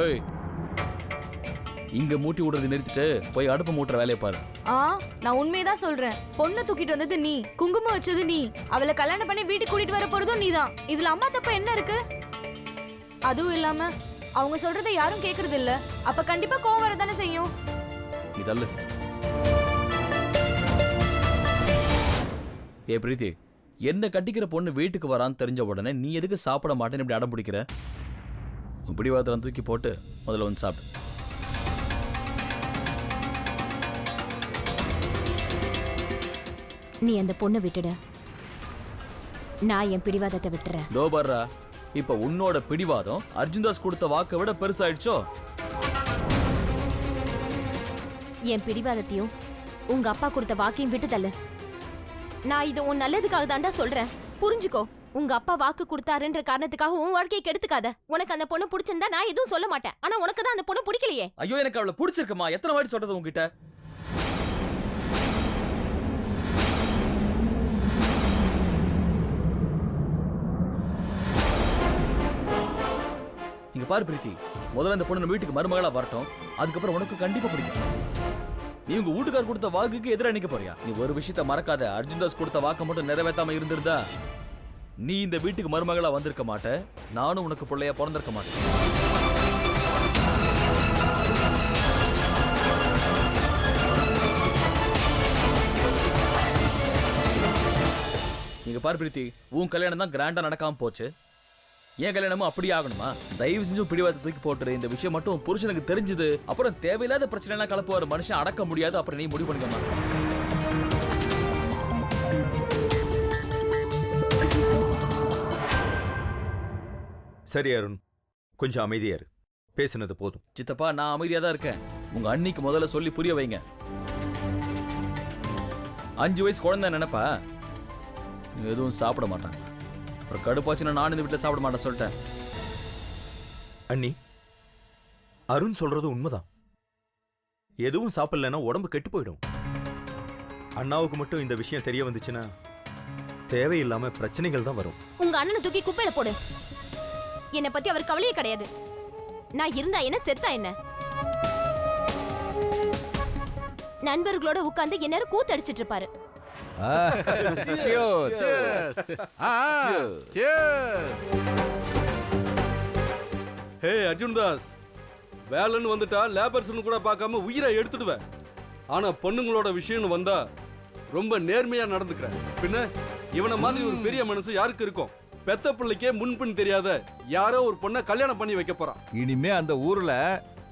ஏய், இங்க மூட்டி விடுறது நிறுத்திட்டு போய் அடுப்பு மூட்டுற வேலையை பாரு. நான் உண்மையதான் சொல்றேன். பொண்ணை தூக்கிட்டு வந்தது நீ, குங்குமம் வச்சது நீ, அவளை கல்யாணம் பண்ணி வீட்டுக்கு கூட்டிட்டு வர போறதும் நீதான். இதுல அம்மா தப்ப என்ன இருக்கு? அதுவும் இல்லாம அவங்க சொல்றதை யாரும் கேக்குறது இல்ல. அப்ப கண்டிப்பா கோவம் வரதானே செய்யும். நீ தள்ளு. ஏ பிரீத்தி, என்ன கட்டிக்கிற பொண்ணு வீட்டுக்கு வரான்னு தெரிஞ்ச உடனே நீ எதுக்கு சாப்பிட மாட்டேன்னு இப்படி அடம் பிடிக்கிற? பிடிவாதம் தூக்கி போட்டு முதல்ல வந்து சாப்பிடு. நீ அந்த பொண்ணை விட்டுட, நான் என் பிடிவாதத்தை விட்டுறேன். தோபர்ரா, இப்ப உன்னோட பிடிவாதம் அர்ஜுன்தாஸ் கொடுத்த வாக்கை விட பெருசாயிடுச்சோ? என் பிடிவாதத்தையும் உங்க அப்பா கொடுத்த வாக்கையும் விட்டு தள்ளு. நான் இது உன் நல்லதுக்காக தாண்டா சொல்றேன், புரிஞ்சுக்கோ. உங்க அப்பா வாக்கு கொடுத்தாருன்ற காரணத்துக்காக உன் வாழ்க்கையை கெடுத்துக்காத. உனக்கு அந்த பொண்ணு பிடிச்சிருந்தா நான் எதுவும் சொல்ல மாட்டேன். ஆனா உனக்கு தான் அந்த பொண்ணு பிடிக்கலையே. ஐயோ, எனக்கு அவளை பிடிச்சிருக்குமா? எத்தனை வாட்டி சொல்றது உங்ககிட்ட? இங்க பாரு பிரீத்தி, முதல்ல அந்த பொண்ணு வீட்டுக்கு மருமகளா வரட்டும், அதுக்கப்புறம் உனக்கு கண்டிப்பா பிடிக்கும். நீ உங்க வீட்டுக்கார் கொடுத்த வாக்குக்கு எதிராக நிக்க போறியா? நீ ஒரு விஷயத்த மறக்காத, அர்ஜுன்தாஸ் கொடுத்த வாக்கை மட்டும் நிறைவேற்றாம இருந்திருந்தா நீ இந்த வீட்டுக்கு மருமகளா வந்திருக்க மாட்ட, நானும் உனக்கு பிள்ளையா பிறந்திருக்க மாட்டேன். நீங்க பாரு பிரீத்தி, உன் கல்யாணம் தான் கிராண்டா நடக்காம போச்சு, ஏன் கல்யாணமும் அப்படியே ஆகணுமா? தயவு செஞ்சு பிடிவாத தூக்கி போட்டுரு. இந்த விஷயம் மட்டும் புருஷனுக்கு தெரிஞ்சது அப்புறம் தேவையில்லாத பிரச்சனை எல்லாம் கலப்புவார். மனுஷன் அடக்க முடியாது. அப்புறம் நீ முடிவு பண்ணிக்கமா. சரி அருண், கொஞ்சம் அமைதியா இரு. பேசுனது போதும். சித்தப்பா, நான் அமைதியா தான் இருக்கேன். உங்க அண்ணிக்கு முதல்ல சொல்லி புரிய வைங்க. 5 வயசு குழந்தை நினைப்பா எதுவும் சாப்பிட மாட்டாங்க. அப்புறம் கடுப்பாச்சுன்னா நான் இந்த வீட்டில் சாப்பிட மாட்டேன் சொல்லிட்டேன். அண்ணி, அருண் சொல்றது உண்மைதான். எதுவும் சாப்பிடலன்னா உடம்பு கெட்டு போயிடும். அண்ணாவுக்கு மட்டும் இந்த விஷயம் தெரிய வந்துச்சுன்னா தேவையில்லாம பிரச்சனைகள் தான் வரும். உங்க அண்ணனை தூக்கி குப்பையில போடு. என்னை பத்தி அவர் கவலையே கிடையாது. நான் இருந்தா என்ன, செத்தா என்ன? நண்பர்களோட உட்கார்ந்து எல்லாரும் கூத்தடிச்சிட்டு இருப்பாரு. ஹே அர்ஜுன்தாஸ், வேலைன்னு வந்துட்டா லேபர்ஸ்னு கூட பார்க்காம உயிரை எடுத்துடுவேன். ஆனா பொண்ணுங்களோட விஷயம்னு வந்தா ரொம்ப நேர்மையா நடந்துக்கிறேன். பின்ன இவனை மாதிரி ஒரு பெரிய மனசு யாருக்கு இருக்கும்? பெத்த பிள்ளைக்கே முன்பின் தெரியாத யாரோ ஒரு பொண்ணை கல்யாணம் பண்ணி வைக்க போறான். இனிமே அந்த ஊர்ல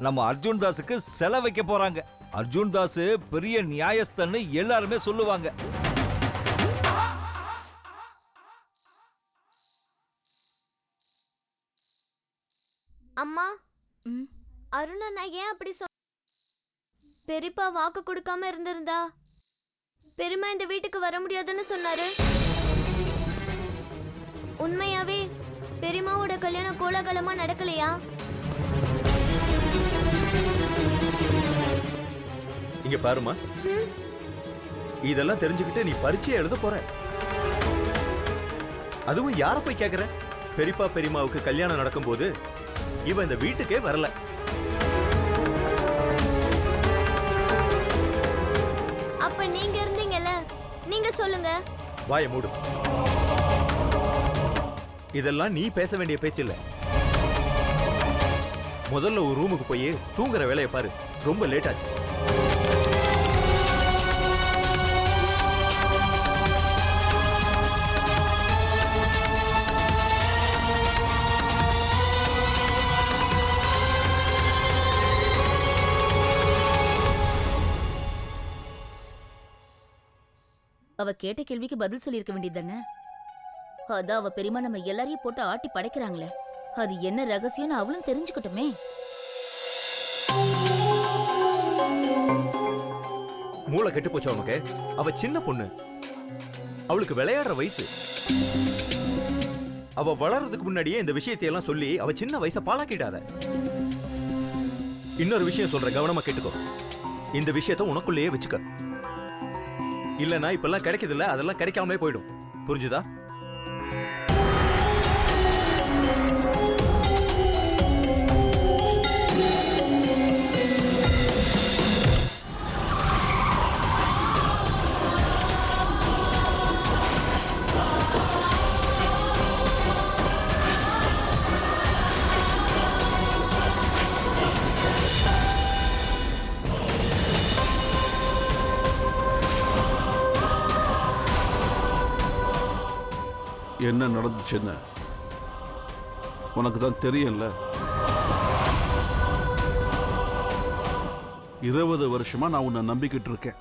நம்ம அர்ஜுன்தாஸுக்கு செல வைக்க போறாங்க. அர்ஜுன்தாஸ் பெரிய நியாயஸ்தன்னு எல்லாருமே சொல்லுவாங்க. அம்மா, அருணா ஏன் அப்படி பெரியப்பா வாக்கு கொடுக்காம இருந்திருந்தா பெரியம்மா இந்த வீட்டுக்கு வர முடியாதுன்னு சொன்னாரு. உண்மையாவே பெரியம்மாவோட கல்யாணம் கோலாகலமா நடக்கலையா? இங்க பாருமா, இதெல்லாம் தெரிஞ்சுக்கிட்டு நீ பரீட்சை எழுத போற. அதுவும் யார போய் கேக்குற? பெரியப்பா பெரியம்மாவுக்கு கல்யாணம் நடக்கும் போது இவன் இந்த வீட்டுக்கே வரல. அப்ப நீங்க இருந்தீங்கல்ல, நீங்க சொல்லுங்க. வாயை மூடு. இதெல்லாம் நீ பேச வேண்டிய பேச்சு இல்ல. முதல்ல ஒரு ரூமுக்கு போய் தூங்குற வேலையை பாரு. ரொம்ப லேட் ஆச்சு. அவ கேட்ட கேள்விக்கு பதில் சொல்லியிருக்க வேண்டியதுதானே? அதான் அவ பெரியமா நம்ம எல்லாரையும் போட்டு ஆட்டி படைக்கிறாங்களே, அது என்ன ரகசியம்னு அவளும் தெரிஞ்சுக்கிட்டுமே. மூளை கெட்டு போச்சு அவனுக்கு. அவ சின்ன பொண்ணு, அவளுக்கு விளையாடுற வயசு. அவ வளர்றதுக்கு முன்னாடியே இந்த விஷயத்தை எல்லாம் சொல்லி அவ சின்ன வயசை பாழாக்கிடாத. இன்னொரு விஷயம் சொல்ற, கவனமா கேட்டுக்கோ. இந்த விஷயத்த உனக்குள்ளேயே வச்சுக்க. இல்லனா இப்பெல்லாம் கிடைக்குது இல்ல, அதெல்லாம் கிடைக்காமலே போயிடும். புரிஞ்சுதா? என்ன நடந்துச்சுன்னு உனக்கு தான் தெரியும்ல. 20 வருஷமா நான் உன்னை நம்பிக்கிட்டு இருக்கேன்.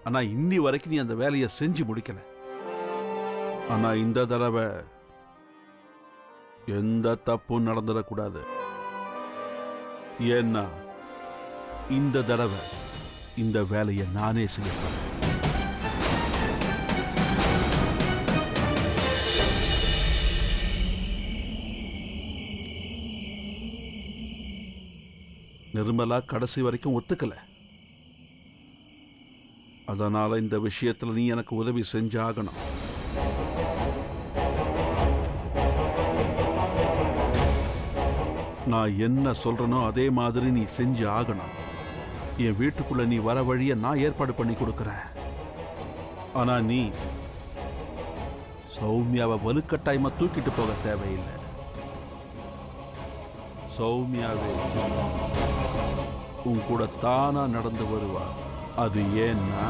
ஆனா இன்னி வரைக்கும் நீ அந்த வேலையை செஞ்சு முடிக்கல. ஆனா இந்த தடவை எந்த தப்பும் நடந்துடக்கூடாது. ஏன்னா இந்த தடவை இந்த வேலையை நானே செய்யறேன். நிர்மலா கடைசி வரைக்கும் ஒத்துக்கல. அதனால இந்த விஷயத்துல நீ எனக்கு உதவி செஞ்சாகணும். நான் என்ன சொல்றனோ அதே மாதிரி நீ செஞ்சு ஆகணும். என் வீட்டுக்குள்ள நீ வர வழிய நான் ஏற்பாடு பண்ணி கொடுக்கறேன். ஆனா நீ சௌமியாவை வலுக்கட்டாயமா தூக்கிட்டு போக தேவையில்லை. சௌமியாவே உன் கூட தானா நடந்து வருவா. அது ஏன்னா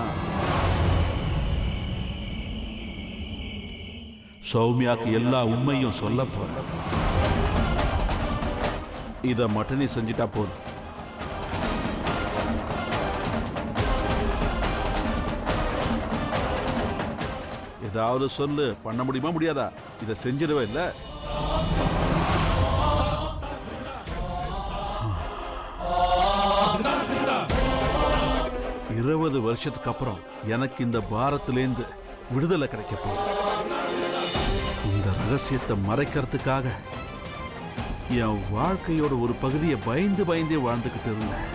சௌமியாக்கு எல்லா உண்மையும் சொல்ல போற. இத மட்டும் நீ செஞ்சிட்டா போதும். ஏதாவது சொல்லு, பண்ண முடியுமா முடியாதா? இத செஞ்சிடவே இல்ல. இருபது வருஷத்துக்கு அப்புறம் எனக்கு இந்த பாரத்திலேந்து விடுதலை கிடைக்க போகுது. இந்த ரகசியத்தை மறைக்கிறதுக்காக என் வாழ்க்கையோட ஒரு பகுதியை பயந்து பயந்தே வாழ்ந்துகிட்டு இருந்தேன்.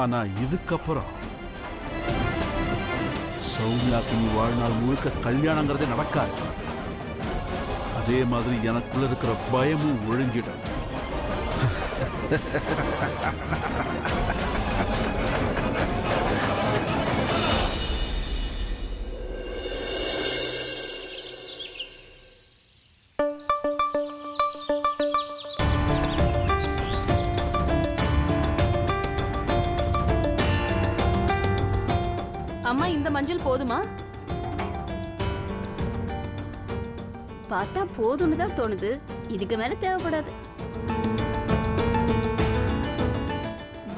ஆனா இதுக்கப்புறம் சௌமியாக்கு நீ வாழ்நாள் முழுக்க கல்யாணங்கிறதே நடக்காது. அதே மாதிரி எனக்குள்ள இருக்கிற பயமும் ஒழிஞ்சிடும். அம்மா, இந்த மஞ்சள் போதுமா? பார்த்தா போதும்னு தான் தோணுது. இதுக்கு மேல தேவைப்படாது.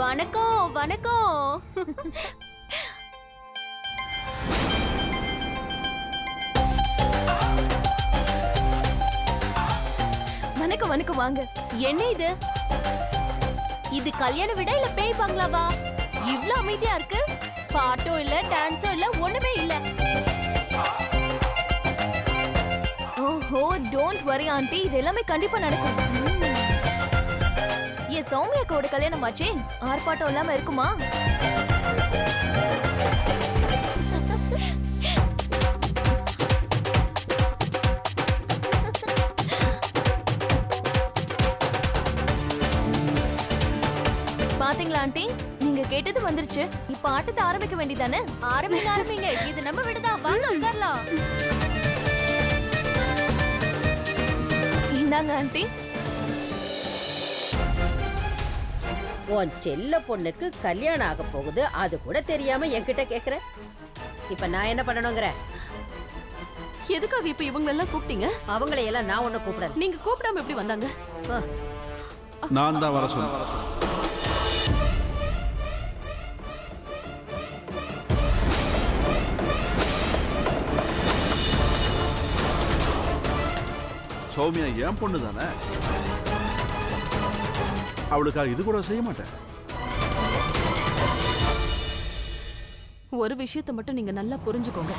வணக்கம் வணக்கம். வணக்கம் வணக்கம், வாங்க. என்ன இது? இது கல்யாண விட இல்ல பேய் பங்களாவா? இவ்ளோ அமைதியா இருக்கு. பாட்டும் இல்ல, டான்ஸும் இல்ல, ஒண்ணுமே இல்ல. ஓஹோ, டோன்ட் வரி ஆண்டி, இது எல்லாமே கண்டிப்பா நடக்கும். என் சௌமியாக்கோட கல்யாணம் ஆச்சே, ஆர்ப்பாட்டம் இல்லாம இருக்குமா? பாத்தீங்களா ஆண்டி, நீங்க கேட்டது வந்துருச்சு. இப்ப ஆட்டத்தை ஆரம்பிக்க வேண்டியதானே? ஆரம்பிங்க ஆரம்பிங்க, இது நம்ம விடுதா. வாங்க உட்காரலாம். இந்தாங்க ஆண்டி. உன் செல்ல பொண்ணுக்கு கல்யாணம் ஆக போகுது, அது கூட தெரியாம என்கிட்ட கேக்குற. இப்ப நான் என்ன பண்ணணுங்கிற? எதுக்காக இப்ப இவங்களெல்லாம் கூப்பிட்டீங்க? அவங்களையெல்லாம் நான் ஒண்ணு கூப்பிடல. நீங்க கூப்பிடாம எப்படி வந்தாங்க? நான் தான் வர சொன்னேன். சௌமியா என் பொண்ணு தானே, அவளுக்காக இது கூட செய்ய மாட்டேன். ஒரு விஷயத்தை மட்டும் நீங்க நல்லா புரிஞ்சுக்கோங்க.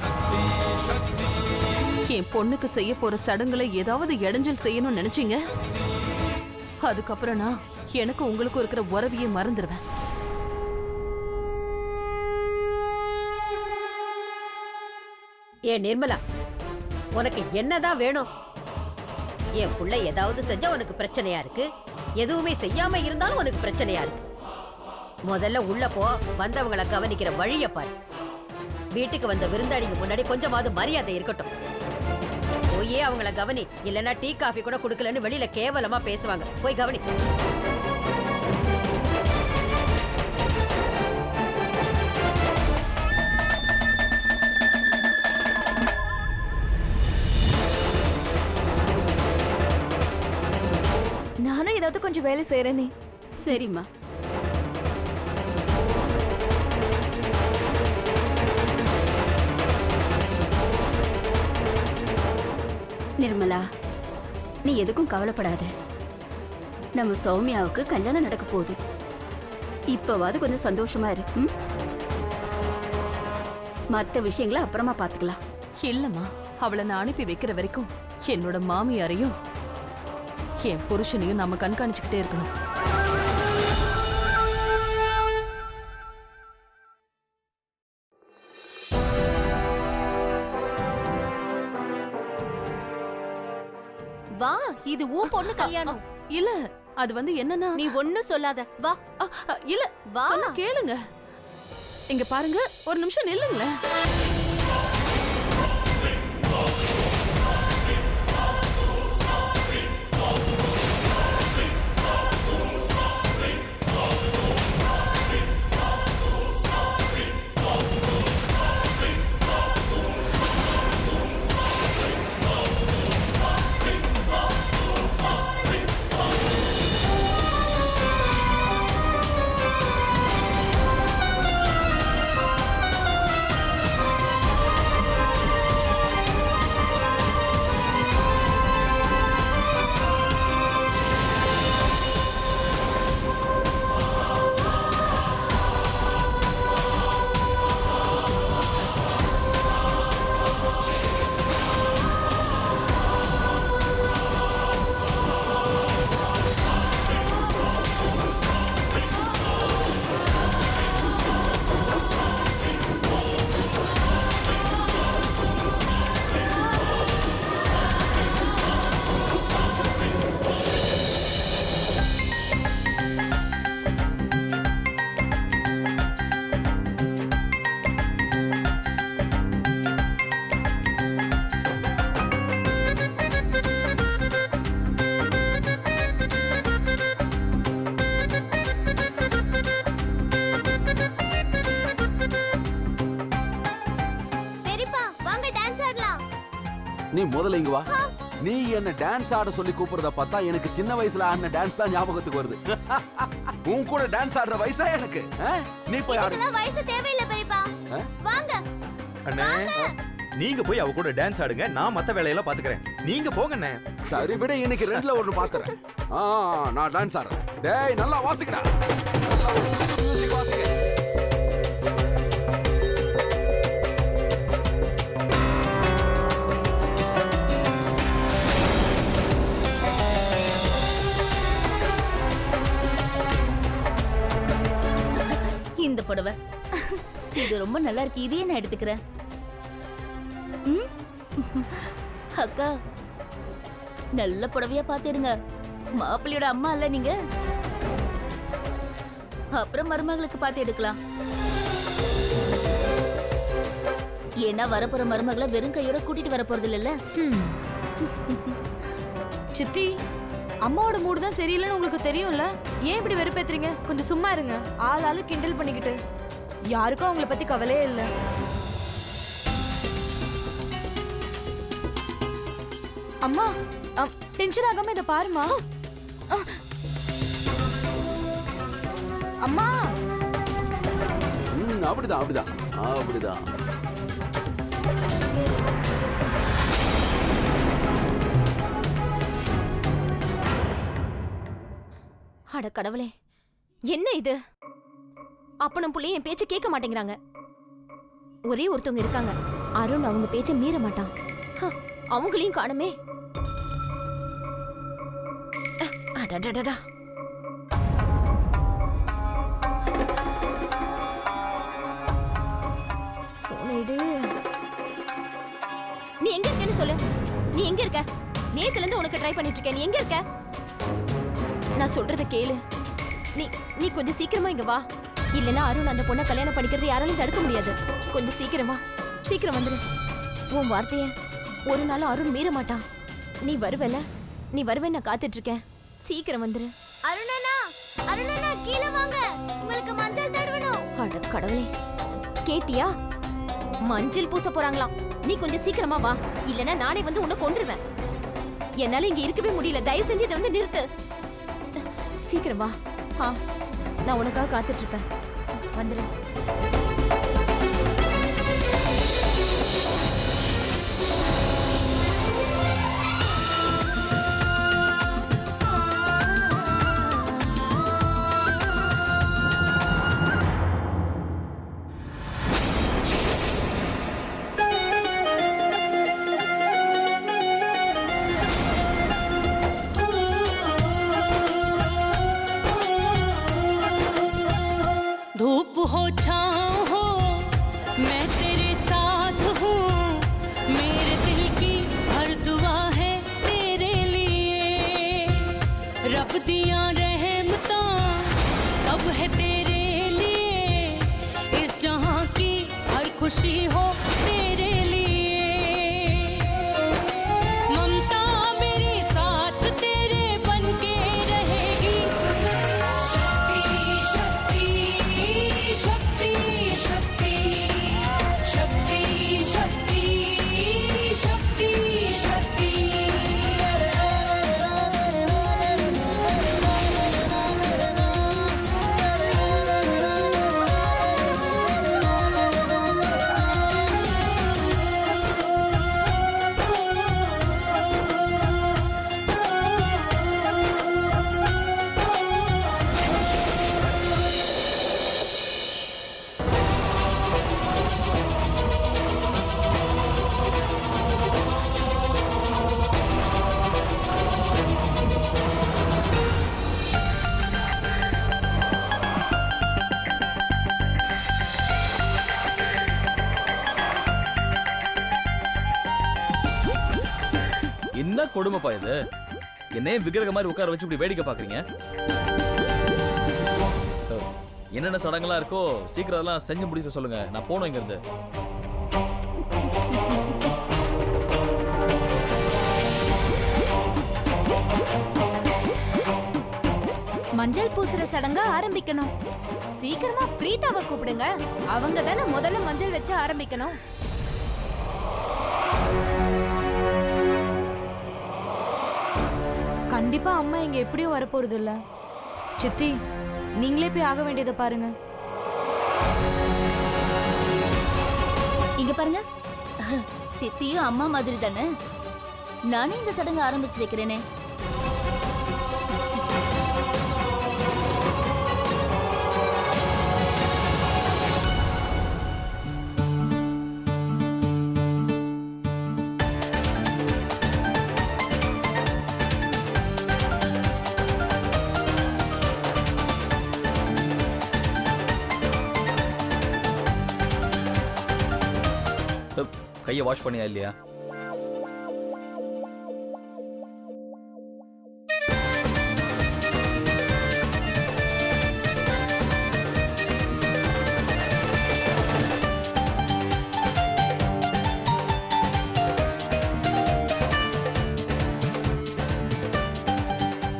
என் பொண்ணுக்கு செய்ய போற சடங்குல ஏதாவது இடைஞ்சல் செய்யணும்னு நினைச்சீங்க, அதுக்கப்புறம் நான் எனக்கு உங்களுக்கு இருக்கிற உறவையே மறந்துடுவேன். ஏ நிர்மலா, உனக்கு என்னதான் வேணும்? என் புள்ள ஏதாவது செஞ்சா உனக்கு பிரச்சனையா இருக்கு, எதுவுமே செய்யாம இருந்தாலும் உனக்கு பிரச்சனையா இருக்கு. முதல்ல உள்ள போ, வந்தவங்களை கவனிக்கிற வழிய பாரு. வீட்டுக்கு வந்த விருந்தாளிங்க முன்னாடி கொஞ்சமாவது மரியாதை இருக்கட்டும். போயே அவங்கள கவனி, இல்லைன்னா டீ காஃபி கூட கொடுக்கலன்னு வெளியில கேவலமா பேசுவாங்க. போய் கவனி. ஏதாவது கொஞ்சம் வேலை செய்யறேனே. சரிம்மா. நிர்மலா, நீ எதுக்கும் கவலைப்படாத. நம்ம சௌமியாவுக்கு கல்யாணம் நடக்க போகுது. இப்பவாது கொஞ்சம் சந்தோஷமா இரு. மற்ற விஷயங்களை அப்புறமா பாத்துக்கலாம். இல்லம்மா, அவளை நான் அனுப்பி வைக்கிற வரைக்கும் என்னோட மாமியாரையும் என் புருஷனையும் நாம கண்காணிச்சுக்கிட்டே இருக்கணும். வா, இது உன் பொண்ணு கல்யாணம். இல்ல, அது வந்து என்னன்னா, நீ ஒண்ணும் சொல்லாத. வா. இல்ல, வா. சொன்னா கேளுங்க. இங்க பாருங்க, ஒரு நிமிஷம் நில்லுங்களேன். நீ முதல்ல இங்க வா. நீ என்ன டான்ஸ் ஆட சொல்லி கூப்பிடுறத பார்த்தா எனக்கு சின்ன வயசுல ஆடின டான்ஸ் தான் ஞாபகத்துக்கு வருது. உன் கூட டான்ஸ் ஆடுற வயசா எனக்கு? நீ போய் ஆடு. இதெல்லாம் வயசு தேவையில்லை பெரியப்பா. வாங்க அண்ணே, நீங்க போய் அவ கூட டான்ஸ் ஆடுங்க, நான் மத்த வேலையெல்லாம் பாத்துக்கறேன். நீங்க போங்க அண்ணே. சரி விட, இன்னைக்கு ரெண்டுல ஒன்னு பாக்குறேன். நான் டான்ஸ் ஆடுறேன். டேய் நல்லா வாசிக்கடா. நல்லா மியூசிக் வாசிக்க. இந்த புடவை இது ரொம்ப நல்லா இருக்கு. இதையே நான் எடுத்துக்கிறேன். அக்கா, நல்ல புடவையா பாத்துடுங்க. மாப்பிள்ளையோட அம்மா இல்ல நீங்க. அப்புறம் மருமகளுக்கு பார்த்து எடுக்கலாம். ஏன்னா வரப்போற மருமகளை வெறும் கையோட கூட்டிட்டு வர போறது இல்ல. சித்தி, அம்மாவோட மூடு தான் சரியில்லைன்னு உங்களுக்கு தெரியும்ல. ஏன் இப்படி வெறுப்பேத்துறீங்க? கொஞ்சம் சும்மா இருங்க. ஆளாளு கிண்டல் பண்ணிக்கிட்டு. யாருக்கும் அவங்கள பத்தி கவலையே இல்ல. அம்மா, டென்ஷன் ஆகாம இத பாருமா. அம்மா. அப்படிதான் அப்படிதான் அப்படிதான். அட கடவுளே, என்ன இது? அப்பனும் புள்ளையும் என் பேச்ச கேட்க மாட்டேங்கிறாங்க. ஒரே ஒருத்தவங்க இருக்காங்க, அருண் அவங்க பேச்ச மீற மாட்டான். அவங்களையும் காணுமே. அடடடடா. போன் எடு. நீ எங்க இருக்கேன்னு சொல்லு. நீ எங்க இருக்க? நேத்துல இருந்து உனக்கு ட்ரை பண்ணிட்டு இருக்கேன். நீ எங்க இருக்க? நான் சொல்றத கேளு. நீ கொஞ்சம் சீக்கிரமா இங்க வா. இல்லனா அருண் அந்த பொண்ணை கல்யாணம் பண்ணிக்கிறது யாராலையும் தடுக்க முடியாது. கொஞ்சம் சீக்கிரமா, சீக்கிரம் வந்துரு. உன் வார்த்தைய ஒரு நாளும் அருண் மீற மாட்டான். நீ வருவல, நீ வருவேன்னு நான் காத்துட்டு இருக்கேன். சீக்கிரம் வந்துரு. அருணனா, அருணனா கீழே வாங்க. உங்களுக்கு மஞ்சள் தடவணும். அட கடவுளே, கேட்டியா? மஞ்சள் பூச போறாங்களாம். நீ கொஞ்சம் சீக்கிரமா வா. இல்லனா நானே வந்து உன்னை கொன்றுவேன். என்னால இங்க இருக்கவே முடியல. தயவு செஞ்சு இதை வந்து நிறுத்து. சீக்கிரம் வா. நான் உனக்காக காத்துட்டு இருப்பேன். வந்துடு. धूप हो छाँव हो मैं तेरे साथ हूँ, मेरे दिल की हर दुआ है तेरे लिए, रब दिया रहमता सब है तेरे लिए, इस जहाँ की हर खुशी हो तेरे लिए, ममता मेरे साथ तेरे बन के रहेगी। என்ன கொடுமைப்பா இது? என்னையே விக்கிரக மாதிரி உட்கார வச்சு இப்படி வேடிக்கை பாக்குறீங்க? என்னென்ன சடங்கெல்லாம் இருக்கோ சீக்கிரம் அதெல்லாம் செஞ்சு முடிக்க சொல்லுங்க. நான் போனோம் இங்க இருந்து. மஞ்சள் பூசுற சடங்க ஆரம்பிக்கணும். சீக்கிரமா பிரீதாவை கூப்பிடுங்க. அவங்க தானே முதல்ல மஞ்சள் வச்சு ஆரம்பிக்கணும். கண்டிப்பா அம்மா இங்க எப்படியும் வரப்போறது இல்ல. சித்தி, நீங்களே போய் ஆக வேண்டியதை பாருங்க. இங்க பாருங்க, சித்தியும் அம்மா மாதிரி தானே. நானே இந்த சடங்கு ஆரம்பிச்சு வைக்கிறேனே. கையை வாஷ் பண்ணியா இல்லையா?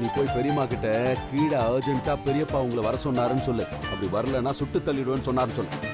நீ போய் பெரியம்மா கிட்ட கீழே அர்ஜென்ட்டா பெரியப்பா உங்களை வர சொன்னாருன்னு சொல்லு. அப்படி வரலன்னா சுட்டு தள்ளிடுவேன்னு சொன்னாருன்னு சொல்லு.